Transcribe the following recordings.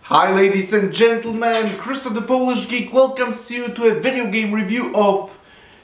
Hi ladies and gentlemen, Krzysztof the Polish Geek welcomes you to a video game review of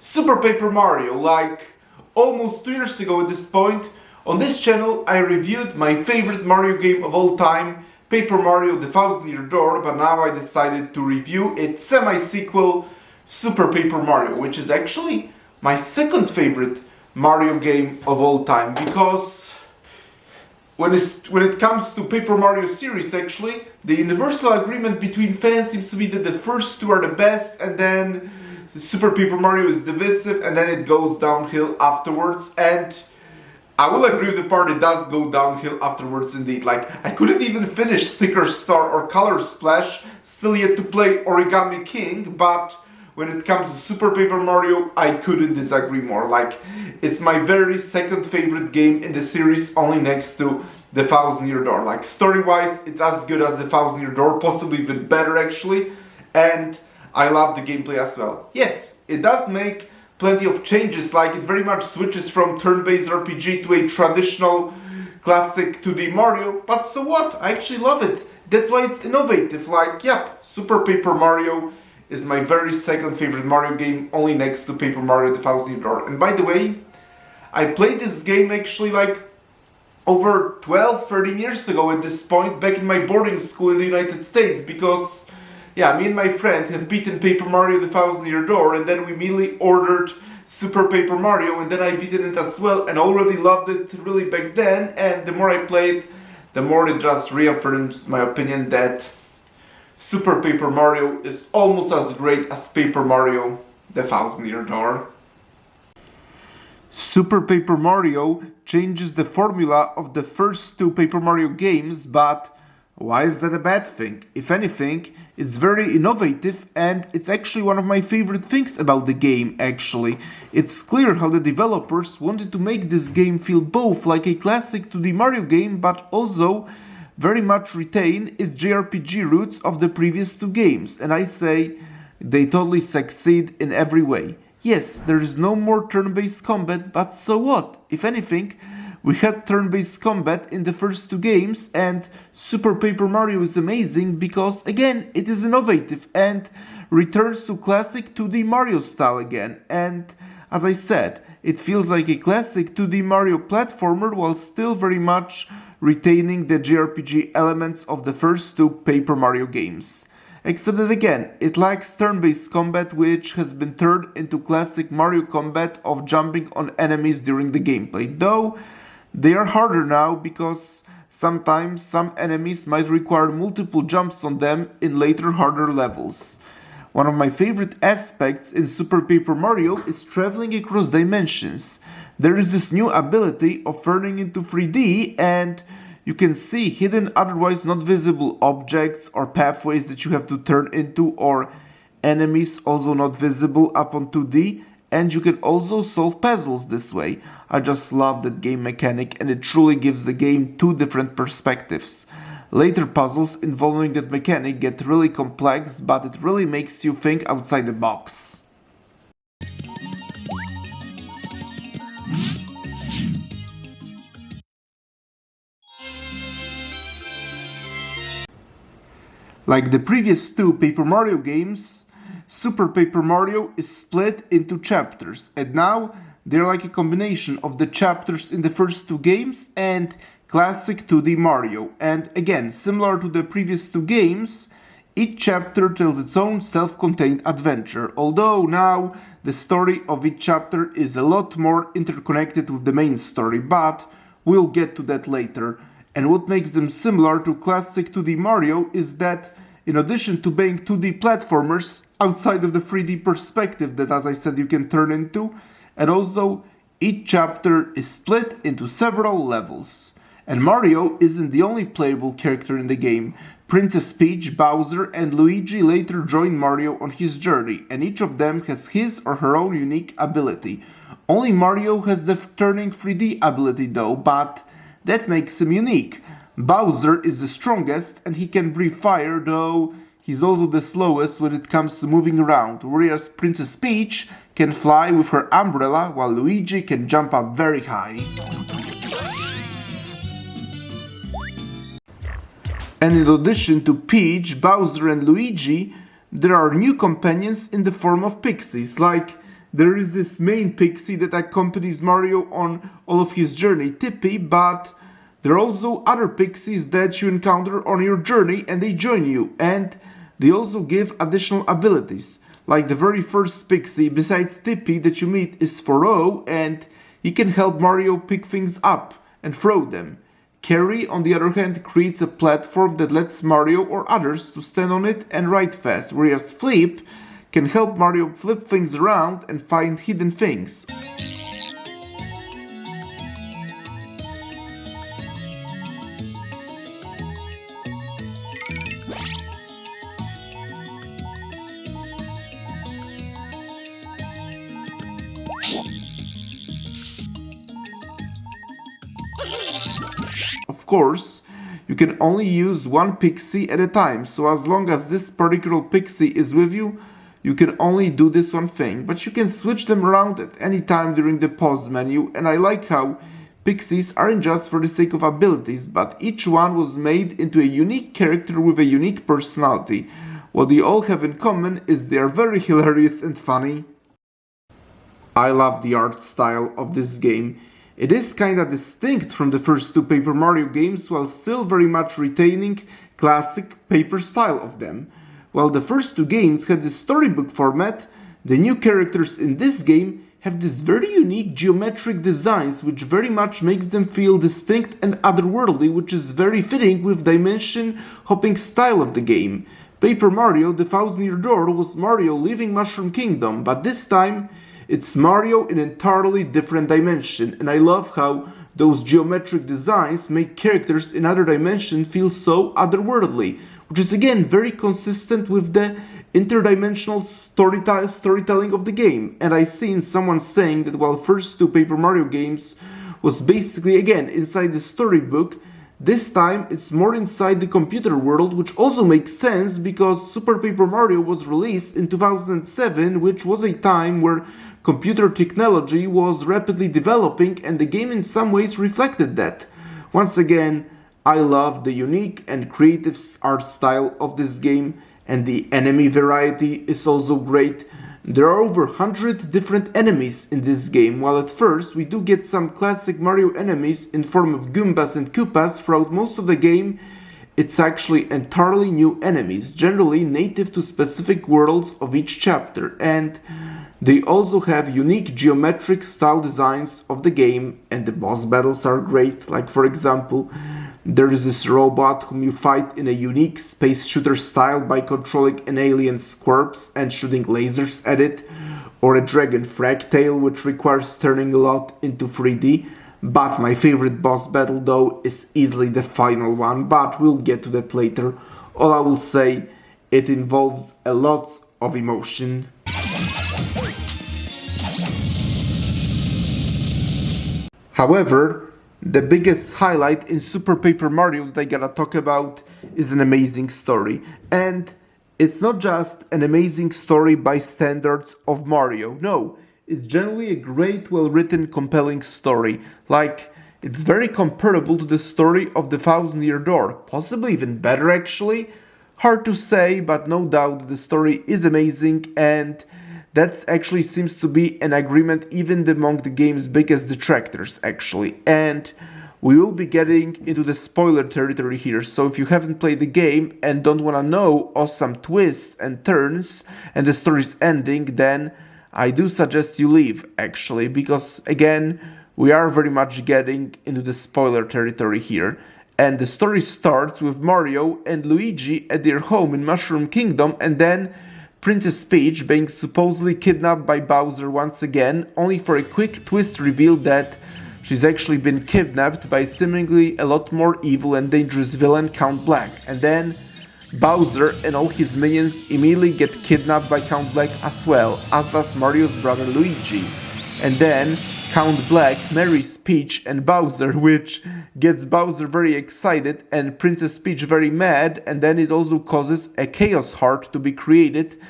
Super Paper Mario. Like almost 2 years ago at this point, on this channel I reviewed my favorite Mario game of all time, Paper Mario The Thousand Year Door, but now I decided to review its semi-sequel, Super Paper Mario, which is actually my second favorite Mario game of all time, because when it comes to Paper Mario series, actually, the universal agreement between fans seems to be that the first two are the best, and then the Super Paper Mario is divisive, and then it goes downhill afterwards. And I will agree with the part, it does go downhill afterwards indeed. Like, I couldn't even finish Sticker Star or Color Splash, still yet to play Origami King, but when it comes to Super Paper Mario, I couldn't disagree more. Like, it's my very second favorite game in the series, only next to The Thousand Year Door. Like, story-wise, it's as good as The Thousand Year Door, possibly even better actually, and I love the gameplay as well. Yes, it does make plenty of changes, like it very much switches from turn-based RPG to a traditional classic 2D Mario, but so what? I actually love it. That's why it's innovative. Like, yep, Super Paper Mario is my very second favorite Mario game, only next to Paper Mario The Thousand Year Door. And by the way, I played this game actually like over 12-13 years ago at this point, back in my boarding school in the United States, because yeah, me and my friend have beaten Paper Mario The Thousand Year Door, and then we immediately ordered Super Paper Mario, and then I beaten it as well, and already loved it really back then. And the more I played, the more it just reaffirms my opinion that Super Paper Mario is almost as great as Paper Mario The Thousand Year Door. Super Paper Mario changes the formula of the first two Paper Mario games, but why is that a bad thing? If anything, it's very innovative, and it's actually one of my favorite things about the game, actually. It's clear how the developers wanted to make this game feel both like a classic 2D Mario game, but also very much retain its JRPG roots of the previous two games, and I say they totally succeed in every way. Yes, there is no more turn-based combat, but so what? If anything, we had turn-based combat in the first two games, and Super Paper Mario is amazing because, again, it is innovative and returns to classic 2D Mario style again. And as I said, it feels like a classic 2D Mario platformer while still very much retaining the JRPG elements of the first two Paper Mario games. Except that again, it lacks turn-based combat, which has been turned into classic Mario combat of jumping on enemies during the gameplay, though they are harder now because sometimes some enemies might require multiple jumps on them in later harder levels. One of my favorite aspects in Super Paper Mario is traveling across dimensions. There is this new ability of turning into 3D, and you can see hidden, otherwise not visible objects or pathways that you have to turn into, or enemies also not visible up on 2D, and you can also solve puzzles this way. I just love that game mechanic, and it truly gives the game two different perspectives. Later puzzles involving that mechanic get really complex, but it really makes you think outside the box. Like the previous two Paper Mario games, Super Paper Mario is split into chapters, and now they're like a combination of the chapters in the first two games and classic 2D Mario. And again, similar to the previous two games, each chapter tells its own self-contained adventure, although now the story of each chapter is a lot more interconnected with the main story, but we'll get to that later. And what makes them similar to classic 2D Mario is that, in addition to being 2D platformers outside of the 3D perspective that, as I said, you can turn into, and also each chapter is split into several levels. And Mario isn't the only playable character in the game. Princess Peach, Bowser, and Luigi later join Mario on his journey, and each of them has his or her own unique ability. Only Mario has the turning 3D ability though, but that makes him unique. Bowser is the strongest, and he can breathe fire, though he's also the slowest when it comes to moving around, whereas Princess Peach can fly with her umbrella, while Luigi can jump up very high. And in addition to Peach, Bowser and Luigi, there are new companions in the form of pixies, like there is this main pixie that accompanies Mario on all of his journey, Tippy, but there are also other pixies that you encounter on your journey and they join you, and they also give additional abilities. Like the very first pixie besides Tippy that you meet is Foro, and he can help Mario pick things up and throw them. Carry, on the other hand, creates a platform that lets Mario or others to stand on it and ride fast, whereas Flip can help Mario flip things around and find hidden things. Of course, you can only use one pixie at a time, so as long as this particular pixie is with you, you can only do this one thing, but you can switch them around at any time during the pause menu, and I like how pixies aren't just for the sake of abilities, but each one was made into a unique character with a unique personality. What they all have in common is they are very hilarious and funny. I love the art style of this game. It is kinda distinct from the first two Paper Mario games while still very much retaining classic paper style of them. While the first two games had the storybook format, the new characters in this game have this very unique geometric designs which very much makes them feel distinct and otherworldly, which is very fitting with dimension hopping style of the game. Paper Mario The Thousand Year Door was Mario leaving Mushroom Kingdom, but this time it's Mario in an entirely different dimension, and I love how those geometric designs make characters in other dimensions feel so otherworldly, which is again very consistent with the interdimensional storytelling of the game. And I seen someone saying that while first two Paper Mario games was basically again inside the storybook, this time it's more inside the computer world, which also makes sense because Super Paper Mario was released in 2007, which was a time where computer technology was rapidly developing, and the game in some ways reflected that. Once again, I love the unique and creative art style of this game, and the enemy variety is also great. There are over 100 different enemies in this game, while at first we do get some classic Mario enemies in form of Goombas and Koopas. Throughout most of the game, it's actually entirely new enemies, generally native to specific worlds of each chapter, and they also have unique geometric style designs of the game, and the boss battles are great. Like for example, there is this robot whom you fight in a unique space shooter style by controlling an alien's corpse and shooting lasers at it, or a dragon Fragtail which requires turning a lot into 3D. But my favorite boss battle though is easily the final one, but we'll get to that later. All I will say, it involves a lot of emotion. However, the biggest highlight in Super Paper Mario that I gotta talk about is an amazing story. And it's not just an amazing story by standards of Mario, no. It's generally a great, well-written, compelling story. Like, it's very comparable to the story of The Thousand Year Door. Possibly even better, actually. Hard to say, but no doubt the story is amazing, and that actually seems to be an agreement even among the game's biggest detractors, actually. And we will be getting into the spoiler territory here, so if you haven't played the game and don't wanna know awesome twists and turns and the story's ending, then I do suggest you leave, actually, because again, we are very much getting into the spoiler territory here. And the story starts with Mario and Luigi at their home in Mushroom Kingdom, and then Princess Peach being supposedly kidnapped by Bowser once again, only for a quick twist reveal that she's actually been kidnapped by seemingly a lot more evil and dangerous villain, Count Black. And then Bowser and all his minions immediately get kidnapped by Count Black as well, as does Mario's brother Luigi. And then Count Black marries Peach and Bowser, which gets Bowser very excited and Princess Peach very mad, and then it also causes a Chaos Heart to be created,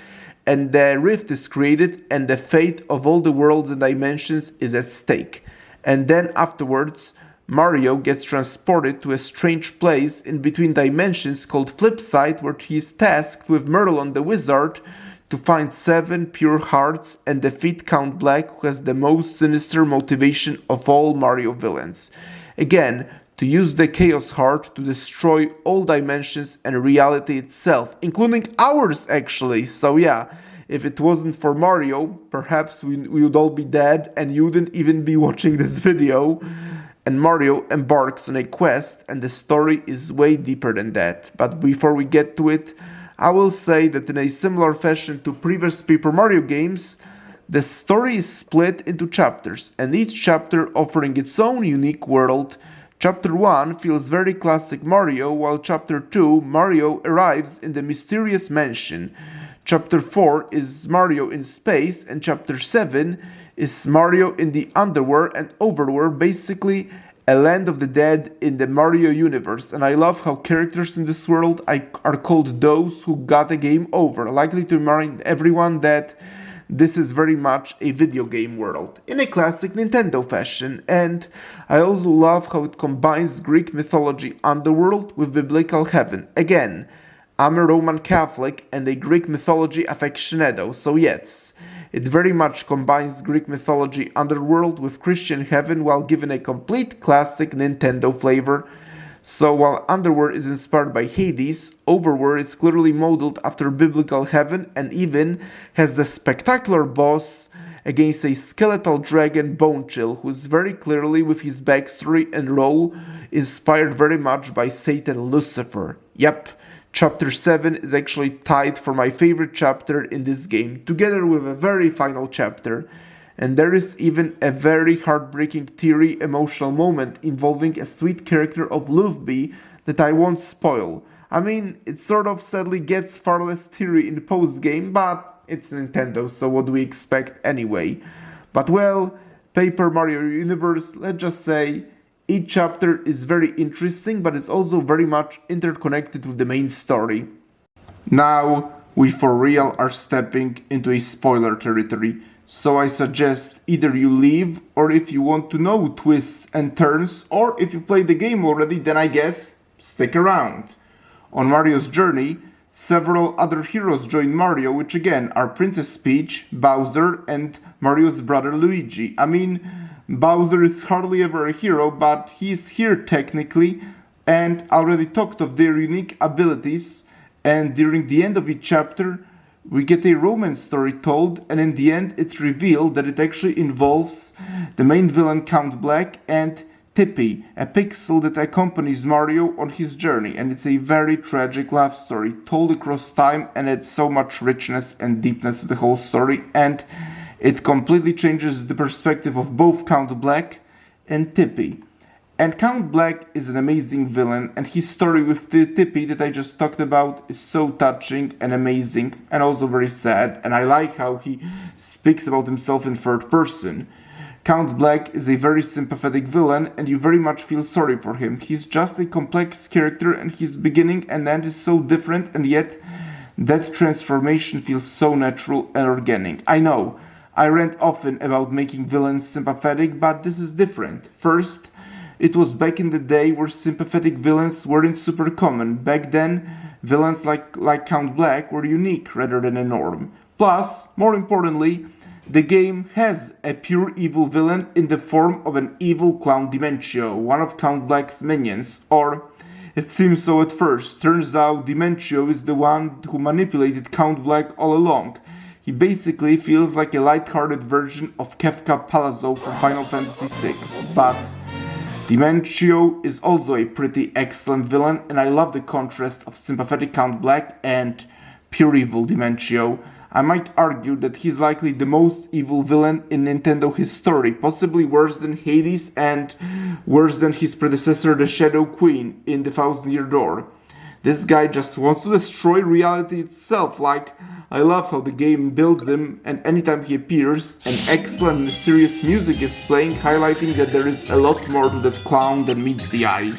and the rift is created, and the fate of all the worlds and dimensions is at stake. And then afterwards, Mario gets transported to a strange place in between dimensions called Flipside, where he is tasked with Merlon the Wizard to find 7 pure hearts and defeat Count Black, who has the most sinister motivation of all Mario villains. Again, to use the Chaos Heart to destroy all dimensions and reality itself, including ours actually. So yeah, if it wasn't for Mario, perhaps we would all be dead and you wouldn't even be watching this video. And Mario embarks on a quest, and the story is way deeper than that. But before we get to it, I will say that in a similar fashion to previous Paper Mario games, the story is split into chapters, and each chapter offering its own unique world. Chapter 1 feels very classic Mario, while Chapter 2, Mario arrives in the mysterious mansion. Chapter 4 is Mario in space, and Chapter 7 is Mario in the underworld and overworld, basically a land of the dead in the Mario universe. And I love how characters in this world are called those who got a game over, likely to remind everyone that this is very much a video game world, in a classic Nintendo fashion. And I also love how it combines Greek mythology underworld with biblical heaven. Again, I'm a Roman Catholic and a Greek mythology aficionado, so yes, it very much combines Greek mythology underworld with Christian heaven while giving a complete classic Nintendo flavor. So while Underworld is inspired by Hades, Overworld is clearly modeled after biblical heaven and even has the spectacular boss against a skeletal dragon Bone Chill, who is very clearly with his backstory and role inspired very much by Satan Lucifer. Yep. Chapter 7 is actually tied for my favorite chapter in this game, together with a very final chapter. And there is even a very heartbreaking teary emotional moment involving a sweet character of Luffy that I won't spoil. I mean, it sort of sadly gets far less teary in post-game, but it's Nintendo, so what do we expect anyway? But well, Paper Mario Universe, let's just say, each chapter is very interesting, but it's also very much interconnected with the main story. Now, we for real are stepping into a spoiler territory, so I suggest either you leave, or if you want to know twists and turns, or if you played the game already, then I guess stick around. On Mario's journey, several other heroes join Mario, which again are Princess Peach, Bowser, and Mario's brother Luigi. I mean, Bowser is hardly ever a hero, but he is here technically, and already talked of their unique abilities, and during the end of each chapter, we get a romance story told, and in the end it's revealed that it actually involves the main villain Count Black and Tippy, a pixel that accompanies Mario on his journey, and it's a very tragic love story told across time, and adds so much richness and deepness to the whole story, and it completely changes the perspective of both Count Black and Tippy. And Count Black is an amazing villain, and his story with the Tippy that I just talked about is so touching and amazing, and also very sad, and I like how he speaks about himself in third person. Count Black is a very sympathetic villain, and you very much feel sorry for him. He's just a complex character, and his beginning and end is so different, and yet that transformation feels so natural and organic. I know, I rant often about making villains sympathetic, but this is different. First, it was back in the day where sympathetic villains weren't super common. Back then, villains like Count Black were unique rather than a norm. Plus, more importantly, the game has a pure evil villain in the form of an evil clown Dimentio, one of Count Black's minions, or it seems so at first. Turns out Dimentio is the one who manipulated Count Black all along. He basically feels like a light-hearted version of Kefka Palazzo from Final Fantasy VI, but Dimentio is also a pretty excellent villain, and I love the contrast of sympathetic Count Black and pure evil Dimentio. I might argue that he's likely the most evil villain in Nintendo history, possibly worse than Hades and worse than his predecessor the Shadow Queen in the Thousand Year Door. This guy just wants to destroy reality itself. Like, I love how the game builds him, and anytime he appears, an excellent mysterious music is playing, highlighting that there is a lot more to that clown than meets the eye.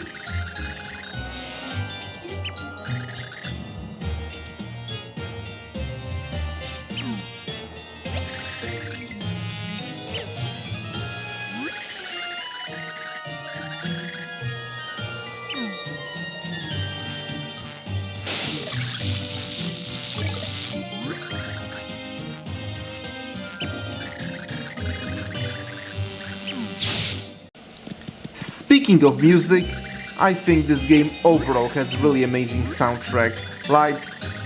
speaking of music, I think this game overall has really amazing soundtrack. Like,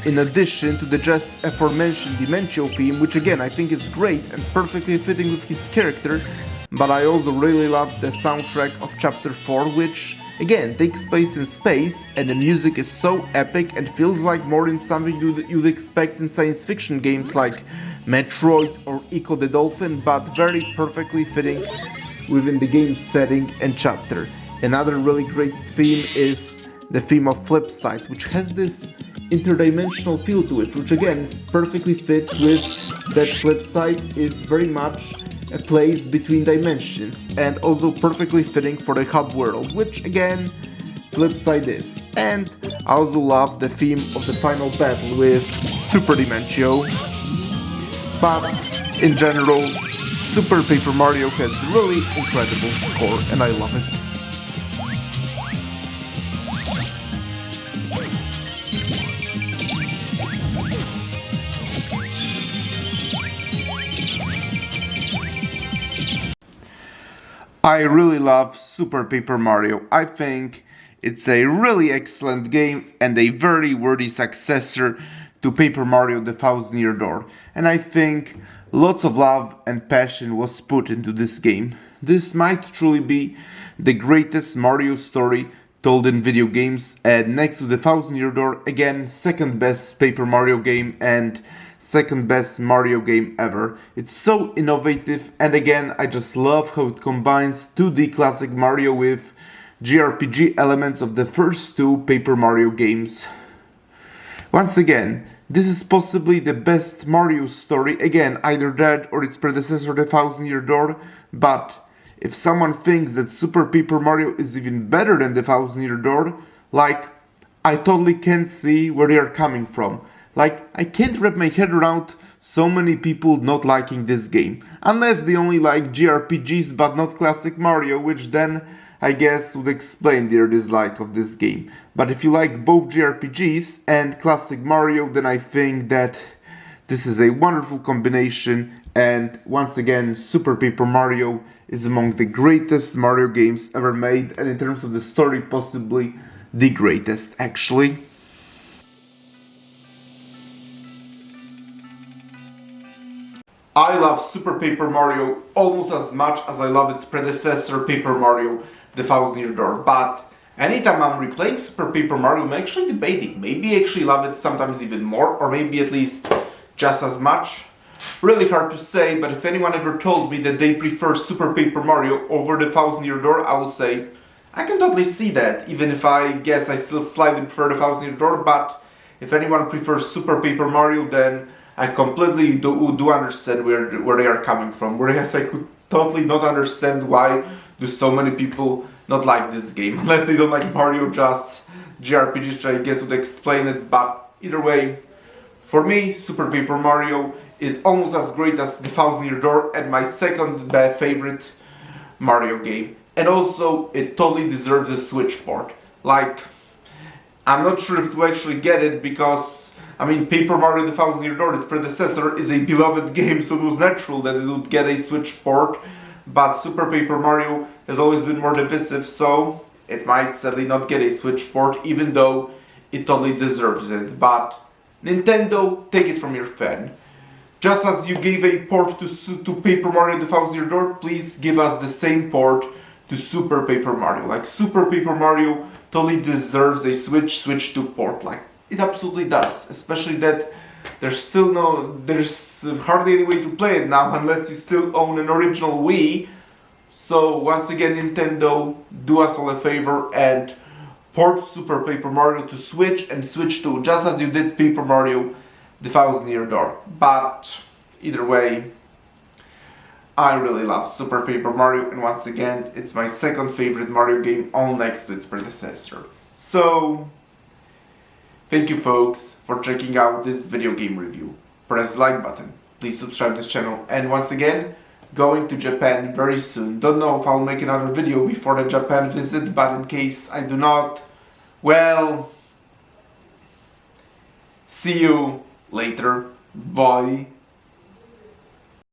in addition to the just aforementioned Dimentio theme, which again I think is great and perfectly fitting with his character, but I also really love the soundtrack of Chapter 4, which again takes place in space, and the music is so epic and feels like more in something you'd expect in science fiction games like Metroid or Ico the Dolphin, but very perfectly fitting within the game's setting and chapter. Another really great theme is the theme of Flipside, which has this interdimensional feel to it, which again perfectly fits with that Flipside is very much a place between dimensions, and also perfectly fitting for the hub world, which again Flipside is. And I also love the theme of the final battle with Super Dimentio, but in general Super Paper Mario has really incredible score and I love it. I really love Super Paper Mario. I think it's a really excellent game and a very worthy successor to Paper Mario The Thousand Year Door. And I think lots of love and passion was put into this game. This might truly be the greatest Mario story told in video games, and next to The Thousand Year Door, again, second best Paper Mario game and second best Mario game ever. It's so innovative, and again I just love how it combines 2D classic Mario with JRPG elements of the first two Paper Mario games. Once again, this is possibly the best Mario story, again either that or its predecessor The Thousand Year Door, but if someone thinks that Super Paper Mario is even better than The Thousand Year Door, like, I totally can't see where they are coming from. Like, I can't wrap my head around so many people not liking this game. Unless they only like JRPGs but not classic Mario, which then I guess would explain their dislike of this game. But if you like both JRPGs and classic Mario, then I think that this is a wonderful combination, and once again Super Paper Mario is among the greatest Mario games ever made, and in terms of the story possibly the greatest actually. I love Super Paper Mario almost as much as I love its predecessor Paper Mario The Thousand Year Door, but anytime I'm replaying Super Paper Mario I'm actually debating, maybe I actually love it sometimes even more, or maybe at least just as much. Really hard to say, but if anyone ever told me that they prefer Super Paper Mario over The Thousand Year Door, I will say I can totally see that, even if I guess I still slightly prefer The Thousand Year Door, but if anyone prefers Super Paper Mario, then I completely do understand where they are coming from, whereas I could totally not understand why do so many people not like this game, unless they don't like Mario, just JRPGs, which I guess would explain it, but either way, for me, Super Paper Mario is almost as great as The Thousand Year Door and my second favorite Mario game. And also, it totally deserves a Switch port. Like, I'm not sure if it will actually get it because, I mean, Paper Mario The Thousand Year Door, its predecessor, is a beloved game, so it was natural that it would get a Switch port. But Super Paper Mario has always been more divisive, so it might sadly not get a Switch port, even though it totally deserves it. But Nintendo, take it from your fan. Just as you gave a port to Paper Mario The Thousand Year Door, please give us the same port to Super Paper Mario. Like, Super Paper Mario totally deserves a Switch 2 port. Like, it absolutely does. Especially that there's hardly any way to play it now unless you still own an original Wii. So once again, Nintendo, do us all a favor and port Super Paper Mario to Switch and Switch 2, just as you did Paper Mario The Thousand Year Door. But either way, I really love Super Paper Mario, and once again, it's my second favorite Mario game, all next to its predecessor. So, thank you folks for checking out this video game review. Press the like button, please subscribe to this channel, and once again, going to Japan very soon. Don't know if I'll make another video before the Japan visit, but in case I do not, well, see you later. Bye.